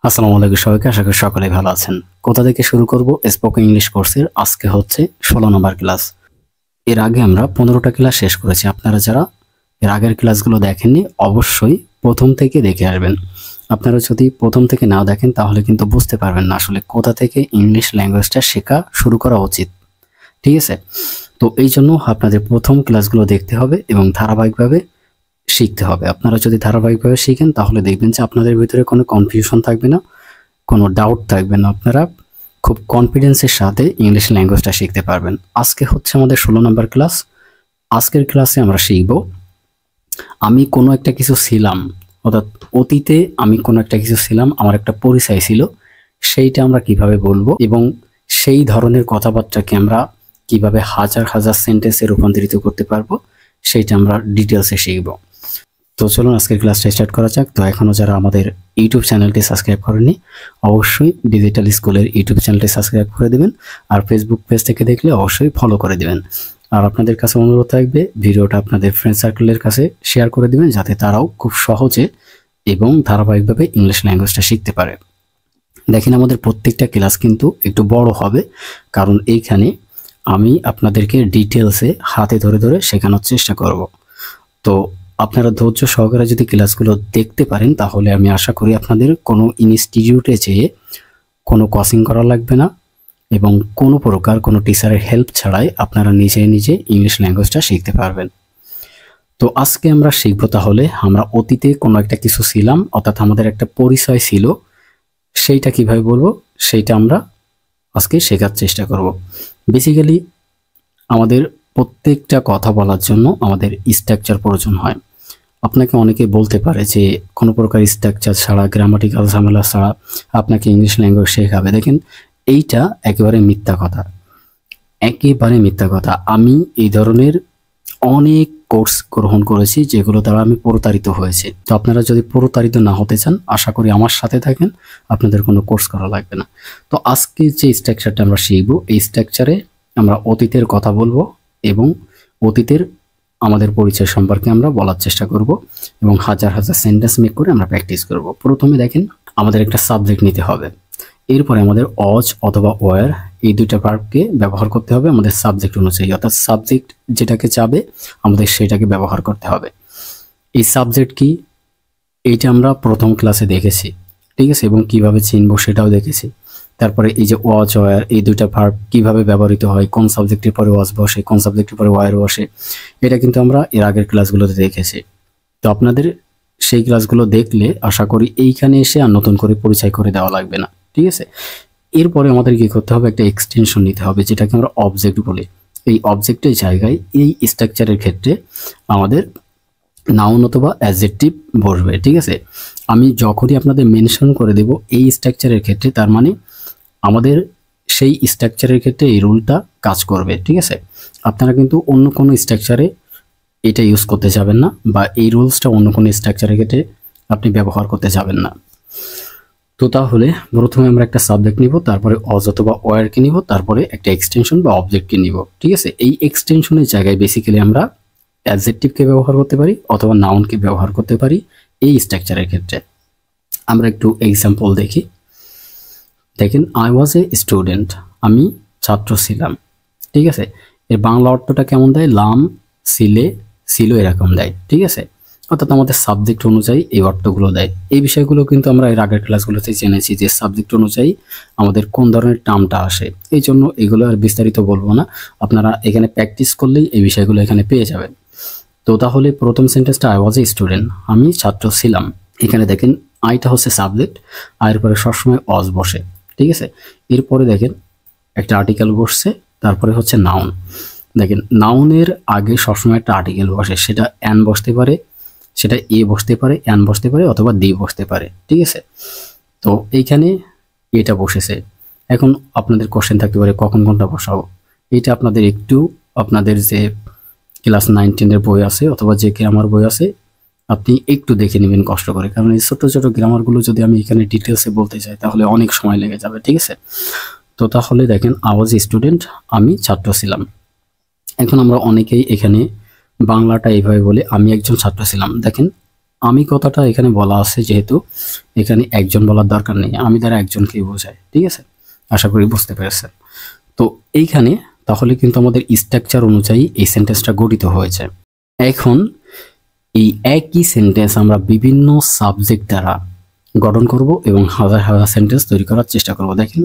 আসসালামু আলাইকুম সবাইকে, আশা করি সকলেই ভালো আছেন। কোথা থেকে শুরু করব? স্পোকেন ইংলিশ কোর্সের আজকে হচ্ছে 16 নম্বর ক্লাস। এর আগে আমরা 15টা ক্লাস শেষ করেছি। আপনারা যারা এর আগের ক্লাসগুলো দেখেননি অবশ্যই প্রথম থেকে দেখে আসবেন। আপনারা যদি প্রথম থেকে নাও দেখেন তাহলে কিন্তু বুঝতে পারবেন না আসলে কোথা থেকে ইংলিশ ল্যাঙ্গুয়েজটা শেখা শুরু করা উচিত। ঠিক আছে? তো এই জন্য আপনাদের প্রথম ক্লাসগুলো দেখতে হবে এবং ধারাবাহিকভাবে শিখতে হবে। আপনারা যদি ধারাবাহিকভাবে শিখেন তাহলে দেখবেন যে আপনাদের ভিতরে কোনো কনফিউশন থাকবে না, কোনো ডাউট থাকবে না। আপনারা খুব কনফিডেন্সের সাথে ইংলিশ ল্যাঙ্গুয়েজটা শিখতে পারবেন। আজকে হচ্ছে আমাদের 16 নম্বর ক্লাস। আজকের ক্লাসে আমরা শিখব আমি কোনো একটা কিছু ছিলাম, অর্থাৎ অতীতে আমি কোনো একটা কিছু ছিলাম, আমার একটা পরিচয় ছিল, সেইটা আমরা কিভাবে বলবো এবং সেই ধরনের কথাবার্তাকে আমরা কিভাবে হাজার হাজার সেন্টেন্সে রূপান্তরিত করতে পারবো সেইটা আমরা ডিটেলসে শিখব। তো চলুন আজকের ক্লাসটা স্টার্ট করা যাক। তো এখনও যারা আমাদের ইউটিউব চ্যানেলটি সাবস্ক্রাইব করেনি অবশ্যই ডিজিটাল স্কুলের ইউটিউব চ্যানেলটি সাবস্ক্রাইব করে দেবেন, আর ফেসবুক পেজ থেকে দেখলে অবশ্যই ফলো করে দেবেন। আর আপনাদের কাছে অনুরোধ থাকবে ভিডিওটা আপনাদের ফ্রেন্ড সার্কেলের কাছে শেয়ার করে দেবেন যাতে তারাও খুব সহজে এবং ধারাবাহিকভাবে ইংলিশ ল্যাঙ্গুয়েজটা শিখতে পারে। দেখেন আমাদের প্রত্যেকটা ক্লাস কিন্তু একটু বড় হবে, কারণ এইখানে আমি আপনাদেরকে ডিটেলসে হাতে ধরে ধরে শেখানোর চেষ্টা করব। তো আপনারা ধৈর্য সহকারে যদি ক্লাসগুলো দেখতে পারেন তাহলে আমি আশা করি আপনাদের কোনো ইনস্টিটিউটে যেয়ে কোনো কোচিং করা লাগবে না এবং কোনো প্রকার কোনো টিচারের হেল্প ছাড়াই আপনারা নিজে নিজে ইংলিশ ল্যাঙ্গুয়েজটা শিখতে পারবেন। তো আজকে আমরা শিখব তাহলে আমরা অতীতে কোনো একটা কিছু ছিলাম, অর্থাৎ আমাদের একটা পরিচয় ছিল, সেইটা কিভাবে বলবো সেইটা আমরা আজকে শেখার চেষ্টা করব। বেসিক্যালি আমাদের প্রত্যেকটা কথা বলার জন্য আমাদের স্ট্রাকচার প্রয়োজন হয়। আপনাকে অনেকে বলতে পারে যে কোনো প্রকার স্ট্রাকচার ছাড়া, গ্রামাটিক্যাল ঝামেলা ছাড়া আপনাকে ইংলিশ ল্যাঙ্গুয়েজ শেখাবে। দেখেন এইটা একেবারে মিথ্যা কথা, একেবারে মিথ্যা কথা। আমি এই ধরনের অনেক কোর্স গ্রহণ করেছি যেগুলো দ্বারা আমি প্রতারিত হয়েছি। তো আপনারা যদি প্রতারিত না হতে চান আশা করি আমার সাথে থাকেন, আপনাদের কোনো কোর্স করা লাগবে না। তো আজকে যে স্ট্রাকচারটা আমরা শিখব এই স্ট্রাকচারে আমরা অতীতের কথা বলবো এবং অতীতের আমাদের পরিচয় সম্পর্কে আমরা বলার চেষ্টা করব এবং হাজার হাজার সেন্টেন্স মেক করে আমরা প্র্যাকটিস করব। প্রথমে দেখেন আমাদের একটা সাবজেক্ট নিতে হবে, এরপরে আমাদের অজ অথবা ওয়ার এই দুইটা ভার্বকে ব্যবহার করতে হবে আমাদের সাবজেক্ট অনুযায়ী, অর্থাৎ সাবজেক্ট যেটাকে চাবে আমাদের সেটাকে ব্যবহার করতে হবে। এই সাবজেক্ট কি এইটা আমরা প্রথম ক্লাসে দেখেছি, ঠিক আছে, এবং কিভাবে চিনবো সেটাও দেখেছি। তারপরে এই যে ওয়াজ ওয়ার এই দুইটা ভার্ব কিভাবে ব্যবহৃত হয়, কোন সাবজেক্টের পরে ওয়াজ বসে, কোন সাবজেক্টের পরে ওয়ার বসে, এটা কিন্তু আমরা এর আগের ক্লাসগুলোতে দেখেছি। তো আপনাদের সেই ক্লাসগুলো দেখলে আশা করি এইখানে এসে আর নতুন করে পরিচয় করে দেওয়া লাগবে না, ঠিক আছে। এরপরে আমাদের কি করতে হবে, একটা এক্সটেনশন নিতে হবে যেটাকে আমরা অবজেক্ট বলি। এই অবজেক্টের জায়গায় এই স্ট্রাকচারের ক্ষেত্রে আমাদের নাউন অথবা অ্যাডজেক্টিভ বসবে, ঠিক আছে। আমি যখনই আপনাদের মেনশন করে দেব এই স্ট্রাকচারের ক্ষেত্রে, তার মানে আমাদের সেই স্ট্রাকচারের ক্ষেত্রে এই রুলটা কাজ করবে, ঠিক আছে। আপনারা কিন্তু অন্য কোনো স্ট্রাকচারে এটা ইউজ করতে যাবেন না, বা এই রুলসটা অন্য কোনো স্ট্রাকচারের ক্ষেত্রে আপনি ব্যবহার করতে যাবেন না। তো তাহলে প্রথমে আমরা একটা সাবজেক্ট নিব, তারপরে অজ অথবা ওয়ারকে নিব, তারপরে একটা এক্সটেনশন বা অবজেক্টকে নিব, ঠিক আছে। এই এক্সটেনশনের জায়গায় বেসিক্যালি আমরা অ্যাডজেক্টিভকে ব্যবহার করতে পারি অথবা নাউনকে ব্যবহার করতে পারি এই স্ট্রাকচারের ক্ষেত্রে। আমরা একটু এক্সাম্পল দেখি। দেখেন আই ওয়াজ এ স্টুডেন্ট, আমি ছাত্র ছিলাম, ঠিক আছে। এর বাংলা অর্থটা কেমন দেয়, লাম সিলে ছিল এরকম দেয়, ঠিক আছে। অর্থাৎ আমাদের সাবজেক্ট অনুযায়ী এই অর্থগুলো দেয়। এই বিষয়গুলো কিন্তু আমরা এর আগের ক্লাসগুলোতে জেনেছি যে সাবজেক্ট অনুযায়ী আমাদের কোন ধরনের টার্মটা আসে। এই জন্য এগুলো আর বিস্তারিত বলবো না, আপনারা এখানে প্র্যাকটিস করলেই এই বিষয়গুলো এখানে পেয়ে যাবেন। তো তাহলে প্রথম সেন্টেন্সটা আই ওয়াজ এ স্টুডেন্ট, আমি ছাত্র ছিলাম। এখানে দেখেন আইটা হচ্ছে সাবজেক্ট, আয়ের পরে সবসময় অজ বসে, ঠিক আছে। এরপরে দেখেন একটা আর্টিকেল বসছে, তারপরে হচ্ছে নাউন। দেখেন নাউনের আগে সবসময় একটা আর্টিকেল বসে, সেটা অ্যান বসতে পারে, সেটা এ বসতে পারে, অ্যান বসতে পারে অথবা দি বসতে পারে, ঠিক আছে। তো এইখানে এটা বসেছে। এখন আপনাদের কোশ্চেন থাকতে পারে কখন কোনটা বসাবো। এটা আপনাদের একটু আপনাদের যে ক্লাস 9 10-এর বই আছে অথবা যে গ্রামার বই আছে আপনি একটু দেখে নেবেন কষ্ট করে, কারণ এই ছোট ছোট গ্রামারগুলো যদি আমি এখানে ডিটেলসে বলতে চাই তাহলে অনেক সময় লেগে যাবে, ঠিক আছে। তো তাহলে দেখেন আই ওয়াজ এ স্টুডেন্ট, আমি ছাত্র ছিলাম। এখন আমরা অনেকেই এখানে বাংলাটা এইভাবে বলে আমি একজন ছাত্র ছিলাম। দেখেন আমি কথাটা এখানে বলা আছে যেহেতু এখানে একজন বলার দরকার নেই, আমি দ্বারা একজনকেই বোঝায়, ঠিক আছে? আশা করি বুঝতে পেরেছেন। তো এইখানে তাহলে কিন্তু আমাদের স্ট্রাকচার অনুযায়ী এই সেন্টেন্সটা গঠিত হয়েছে। এখন এই একই সেন্টেন্স আমরা বিভিন্ন সাবজেক্ট দ্বারা গঠন করব এবং হাজার হাজার সেন্টেন্স তৈরি করার চেষ্টা করব। দেখেন,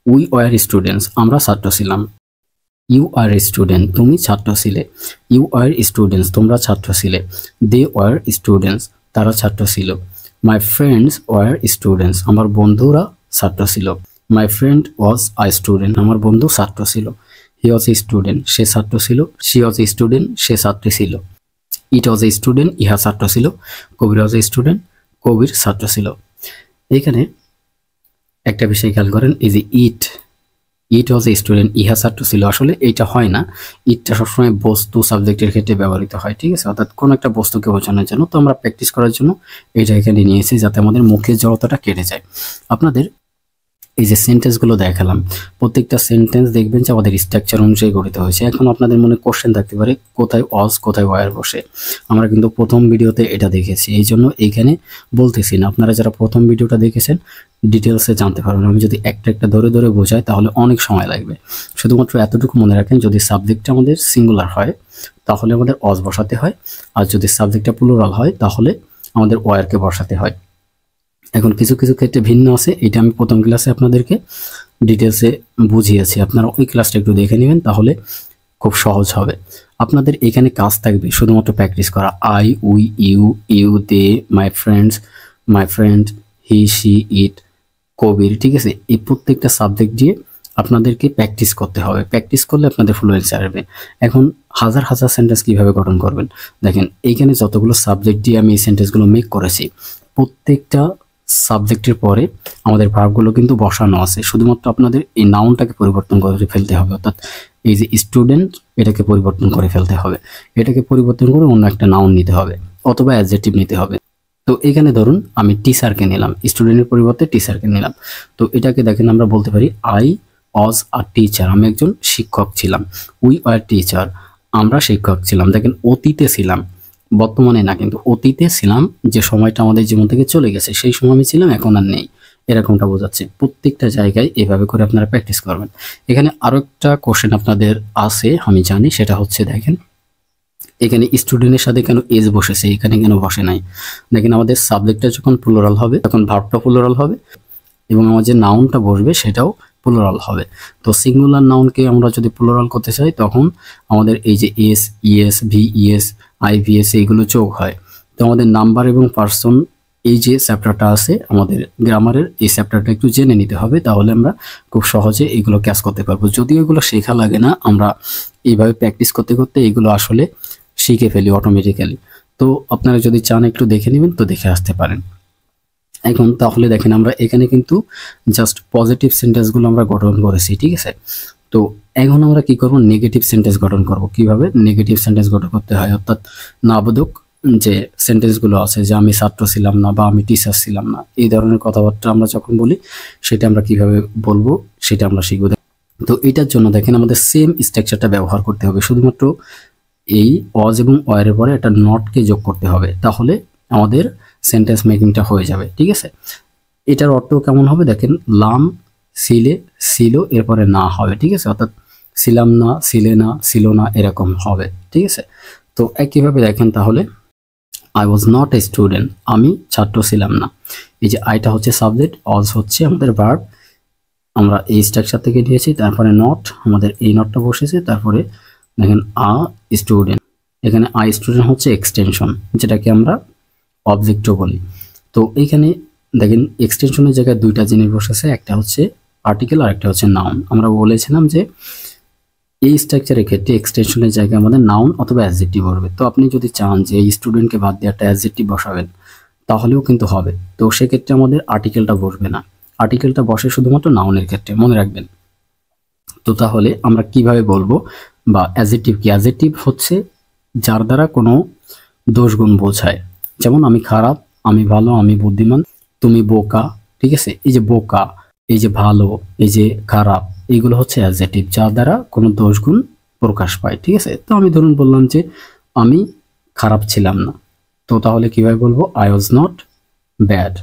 উই ওয়ার স্টুডেন্টস, আমরা ছাত্র ছিলাম। ইউ আর স্টুডেন্ট, তুমি ছাত্র ছিলে। ইউ আর স্টুডেন্টস, তোমরা ছাত্র ছিলে। দে ওয়ার স্টুডেন্টস, তারা ছাত্র ছিল। মাই ফ্রেন্ডস ওয়ার স্টুডেন্টস, আমার বন্ধুরা ছাত্র ছিল। মাই ফ্রেন্ড ওয়াজ আ স্টুডেন্ট, আমার বন্ধু ছাত্র ছিল। হি ওয়াজ এ স্টুডেন্ট, সে ছাত্র ছিল। শি ওয়াজ এ স্টুডেন্ট, সে ছাত্রী ছিল। ইট ওয়াজ এ স্টুডেন্ট, ইহা ছাত্র ছিল। কবির ওয়াজ এ স্টুডেন্ট, কবির ছাত্র ছিল। এখানে একটা বিষয় খেয়াল করেন, এই যে ইট ওয়াজ এ স্টুডেন্ট, ইহা ছাত্র ছিল, আসলে এইটা হয় না। ইটটা সবসময় বস্তু সাবজেক্টের ক্ষেত্রে ব্যবহৃত হয়, ঠিক আছে? অর্থাৎ কোনো একটা বস্তুকে বোঝানোর জন্য। তো আমরা প্র্যাকটিস করার জন্য এইটা এখানে নিয়েছি যাতে আমাদের মুখের জড়তাটা কেটে যায়। আপনাদের এই যে সেন্টেন্সগুলো দেখালাম, প্রত্যেকটা সেন্টেন্স দেখবেন যে আমাদের স্ট্রাকচার অনুযায়ী গঠিত হয়েছে। এখন আপনাদের মনে কোশ্চেন থাকতে পারে কোথায় ওয়াজ কোথায় ওয়ার বসে। আমরা কিন্তু প্রথম ভিডিওতে এটা দেখেছি, এই জন্য এইখানে বলতেছি না। আপনারা যারা প্রথম ভিডিওটা দেখেছেন ডিটেলসে জানতে পারবেন। আমি যদি একটা একটা ধরে ধরে বোঝাই তাহলে অনেক সময় লাগবে। শুধুমাত্র এতটুকু মনে রাখেন, যদি সাবজেক্টটা আমাদের সিঙ্গুলার হয় তাহলে আমাদের ওয়াজ বসাতে হয়, আর যদি সাবজেক্টটা প্লুরাল হয় তাহলে আমাদের ওয়ারকে বসাতে হয়। এখন কিছু কিছু ক্ষেত্রে ভিন্ন আছে, এটা আমি প্রথম ক্লাসে আপনাদেরকে ডিটেলসে বুঝিয়েছি। আপনারা ওই ক্লাসটা একটু দেখে নেবেন, তাহলে খুব সহজ হবে। আপনাদের এখানে কাজ থাকবে শুধুমাত্র প্র্যাকটিস করা। I, we, you, they, my friends, my friend, he, she, it, Kabir, ঠিক আছে? এই প্রত্যেকটা সাবজেক্ট দিয়ে আপনাদেরকে প্র্যাকটিস করতে হবে। প্র্যাকটিস করলে আপনাদের ফ্লুয়েন্সি আসবে। এখন হাজার হাজার সেন্টেন্স কিভাবে গঠন করবেন দেখেন, এইখানে যতগুলো সাবজেক্ট দিয়ে আমি এই সেন্টেন্সগুলো মেক করেছি, প্রত্যেকটা সাবজেক্টের পরে আমাদের ভার্বগুলো কিন্তু বসানো আছে। শুধুমাত্র আপনাদের এই নাউনটাকে পরিবর্তন করে ফেলতে হবে। অর্থাৎ এই যে স্টুডেন্ট, এটাকে পরিবর্তন করে ফেলতে হবে, এটাকে পরিবর্তন করে অন্য একটা নাউন নিতে হবে অথবা অ্যাডজেক্টিভ নিতে হবে। তো এখানে ধরুন আমি টিচারকে নিলাম, স্টুডেন্টের পরিবর্তে টিচারকে নিলাম। তো এটাকে দেখেন আমরা বলতে পারি আই ওয়াজ আ টিচার, আমি একজন শিক্ষক ছিলাম। উই ওয়ার টিচার, আমরা শিক্ষক ছিলাম। দেখেন অতীতে ছিলাম, বর্তমানে না, কিন্তু অতীতে ছিলাম, যে সময়টা আমাদের জীবন থেকে চলে গেছে সেই সময় আমি ছিলাম, এখন আর নেই, এরকমটা বোঝাচ্ছে। প্রত্যেকটা জায়গায় এভাবে করে আপনারা প্র্যাকটিস করবেন। এখানে আরো একটা কোশ্চেন আপনাদের আছে আমি জানি, সেটা হচ্ছে দেখেন এখানে স্টুডেন্টের সাথে কেন এজ বসেছে, এখানে কেন বসে নাই? দেখেন আমাদের সাবজেক্টটা যখন প্লুরাল হবে তখন ভার্বটা প্লুরাল হবে এবং আমার যে নাউনটা বসবে সেটাও প্লুরাল হবে। তো সিঙ্গুলার নাউনকে আমরা যদি প্লুরাল করতে চাই তখন আমাদের এই যে S, ES, V, ES, IVS এইগুলো যোগ হয়। তো আমাদের নাম্বার এবং পার্সন, এই যে চ্যাপ্টারটা আছে আমাদের গ্রামারের, এই চ্যাপ্টারটা একটু জেনে নিতে হবে, তাহলে আমরা খুব সহজে এগুলো ক্যাচ করতে পারবো। যদিও এগুলো শেখা লাগে না, আমরা এইভাবে প্র্যাকটিস করতে করতে এগুলো আসলে শিখে ফেলি অটোমেটিক্যালি। তো আপনারা যদি চান একটু দেখে নেবেন, তো দেখে আসতে পারেন। এখন তাহলে দেখেন আমরা এখানে কিন্তু জাস্ট পজিটিভ সেন্টেন্সগুলো আমরা গঠন করেছি, ঠিক আছে? তো এখন আমরা কি করব, নেগেটিভ সেন্টেন্স গঠন করব। কিভাবে নেগেটিভ সেন্টেন্স গঠন করতে হয়, অর্থাৎ নাবোধক যে সেন্টেন্সগুলো আছে, যে আমি ছাত্র ছিলাম না বা আমি টিচার ছিলাম না, এই ধরনের কথাবার্তা আমরা যখন বলি সেটা আমরা কিভাবে বলবো সেটা আমরা শিখব। তো এটার জন্য দেখেন আমাদের সেম স্ট্রাকচারটা ব্যবহার করতে হবে, শুধুমাত্র এই ওয়াজ এবং ওয়ারের পরে একটা নটকে যোগ করতে হবে, তাহলে আমাদের সেন্টেন্স মেকিংটা হয়ে যাবে, ঠিক আছে? এটার অর্থ কেমন হবে দেখেন, লাম, সিলে, ছিল, এরপরে না হবে, ঠিক আছে? অর্থাৎ ছিলাম না, ছিলে না, ছিল না, এরকম হবে, ঠিক আছে? তো একইভাবে দেখেন তাহলে I was not a student, আমি ছাত্র ছিলাম না। এই যে আইটা হচ্ছে সাবজেক্ট, ওয়াজ হচ্ছে আমাদের ভার্ব, আমরা এই স্ট্রাকচার থেকে নিয়েছি। তারপরে নট, আমাদের এই নটটা বসেছে। তারপরে দেখেন আ স্টুডেন্ট, এখানে আই স্টুডেন্ট হচ্ছে এক্সটেনশন, যেটাকে আমরা অবজেক্টও বলি। তো এইখানে দেখেন এক্সটেনশনের জায়গায় দুইটা জিনিস বসেছে, একটা হচ্ছে আর্টিকেল আর একটা হচ্ছে নাউন। আমরা বলেছিলাম যে এই স্ট্রাকচারের ক্ষেত্রে এক্সটেনশনের জায়গায় আমাদের নাউন অথবা অ্যাডজেক্টিভ বসবে। তো আপনি যদি চান যে এই স্টুডেন্টকে বাদ দিয়ে একটা অ্যাডজেক্টিভ বসাবেন তাহলেও কিন্তু হবে। তো সেক্ষেত্রে আমাদের আর্টিকেলটা বসবে না, আর্টিকেলটা বসে শুধুমাত্র নাউনের ক্ষেত্রে, মনে রাখবেন। তো তাহলে আমরা কিভাবে বলবো, বা অ্যাডজেক্টিভ কি? অ্যাডজেক্টিভ হচ্ছে যার দ্বারা কোনো দোষগুণ বোঝায়, যেমন আমি খারাপ, আমি ভালো, আমি বুদ্ধিমান, তুমি বোকা, ঠিক আছে? এই যে বোকা, এই যে ভালো, এই যে খারাপ, এইগুলো হচ্ছে অ্যাডজেক্টিভ যার দ্বারা কোনো দোষগুণ প্রকাশ পায়, ঠিক আছে? তো আমি ধরুন বললাম যে আমি খারাপ ছিলাম না, তো তো তাহলে কিভাবে বলবো, আই ওয়াজ নট ব্যাড।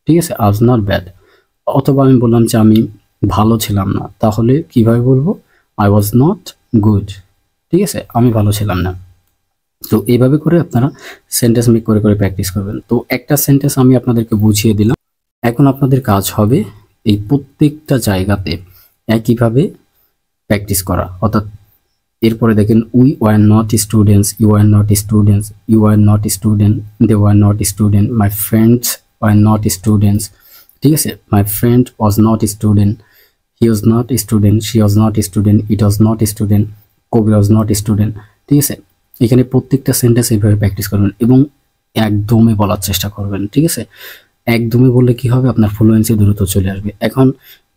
ঠিক আছে, আই ওয়াজ নট ব্যাড। অথবা আমি বললাম যে আমি ভালো ছিলাম না, তাহলে কিভাবে বলবো, আই ওয়াজ নট গুড। ঠিক আছে, আমি ভালো ছিলাম না। তো এইভাবে করে আপনারা সেন্টেন্স মেক করে করে প্র্যাকটিস করবেন। তো একটা সেন্টেন্স আমি আপনাদেরকে বুঝিয়ে দিলাম। এখন আপনাদের কাজ হবে এই প্রত্যেকটা জায়গাতে একইভাবে প্র্যাকটিস করা। অর্থাৎ এরপরে দেখেন, we were not students, you are not students, you are not student, they were not student, my friends were not students. ঠিক আছে, my friend was not student, he was not student, she was not student, it was not student, Kabir was not student. ঠিক আছে, এখানে প্রত্যেকটা sentence এইভাবে practice করবেন এবং একদমই বলার চেষ্টা করবেন। ঠিক আছে, একদমই বললে কি হবে, আপনার ফ্লুয়েন্সি দ্রুত চলে আসবে। এখন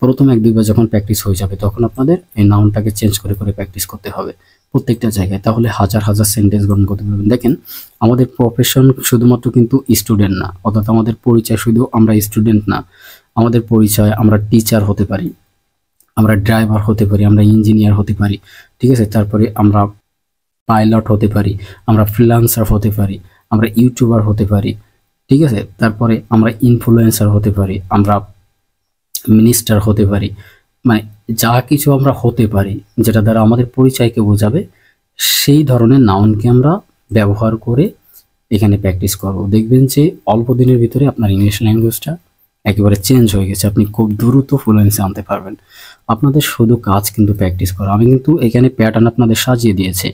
প্রথম 1-2 বার যখন প্র্যাকটিস হয়ে যাবে তখন আপনাদের এই নাউনটাকে চেঞ্জ করে করে প্র্যাকটিস করতে হবে প্রত্যেকটা জায়গায়, তাহলে হাজার হাজার সেন্টেন্স গঠন করতে পারবেন। দেখেন, আমাদের প্রফেশন শুধুমাত্র কিন্তু স্টুডেন্ট না, অর্থাৎ আমাদের পরিচয় শুধু আমরা স্টুডেন্ট না, আমাদের পরিচয় আমরা টিচার হতে পারি, আমরা ড্রাইভার হতে পারি, আমরা ইঞ্জিনিয়ার হতে পারি। ঠিক আছে, তারপরে আমরা পাইলট হতে পারি, আমরা ফ্রিল্যান্সার হতে পারি, আমরা ইউটিউবার হতে পারি। ঠিক আছে, তারপরে আমরা ইনফ্লুয়েন্সার হতে পারি, আমরা মিনিস্টার হতে পারি। মানে যা কিছু আমরা হতে পারি যেটা দ্বারা আমাদের পরিচয়কে বোঝাবে, সেই ধরনের নাউনকে আমরা ব্যবহার করে এখানে প্র্যাকটিস করব। দেখবেন যে অল্প দিনের ভিতরে আপনার ইংলিশ ল্যাঙ্গুয়েজটা একেবারে চেঞ্জ হয়ে গেছে, আপনি খুব দ্রুত ফ্লুয়েন্সি আনতে পারবেন। আপনাদের শুধু কাজ কিন্তু প্র্যাকটিস করা। আমি কিন্তু এখানে প্যাটার্ন আপনাদের সাজিয়ে দিয়েছি,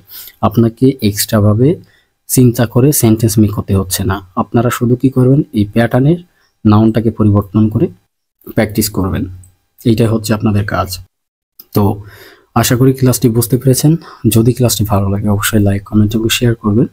আপনাকে এক্সট্রাভাবে চিন্তা করে সেন্টেন্স মেক করতে হচ্ছে না। আপনারা শুধু কি করবেন, এই প্যাটার্নের নাউনটাকে পরিবর্তন করে প্র্যাকটিস করবেন, এইটাই হচ্ছে আপনাদের কাজ। তো আশা করি ক্লাসটি বুঝতে পেরেছেন। যদি ক্লাসটি ভালো লাগে অবশ্যই লাইক, কমেন্ট এবং শেয়ার করবেন।